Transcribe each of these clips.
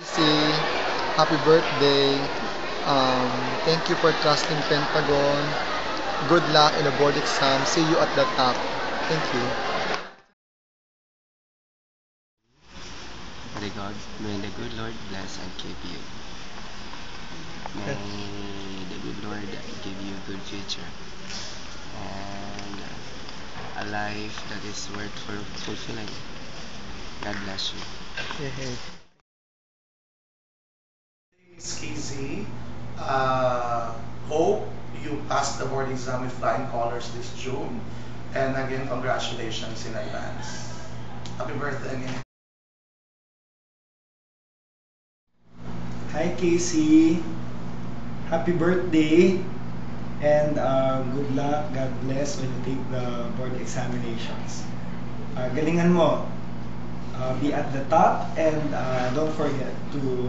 See, happy birthday. Thank you for trusting Pentagon. Good luck in the board exam. See you at the top. Thank you. May may the good Lord bless and keep you. May the good Lord give you a good future and a life that is worth for fulfilling. God bless you. It's KZ. Uh, Hope you passed the board exam with flying colors this June. And again, congratulations in advance. Happy birthday again. Hi Casey, happy birthday and good luck, God bless when you take the board examinations. Galingan mo, be at the top and don't forget to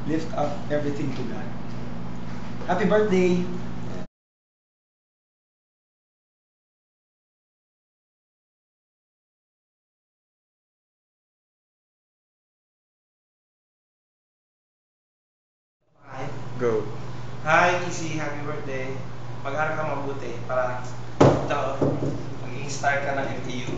lift up everything to God. Happy birthday! Hi. Go. Hi, Kissy. Happy birthday. Mag-aral ka mabuti para maging star ka ng MTU.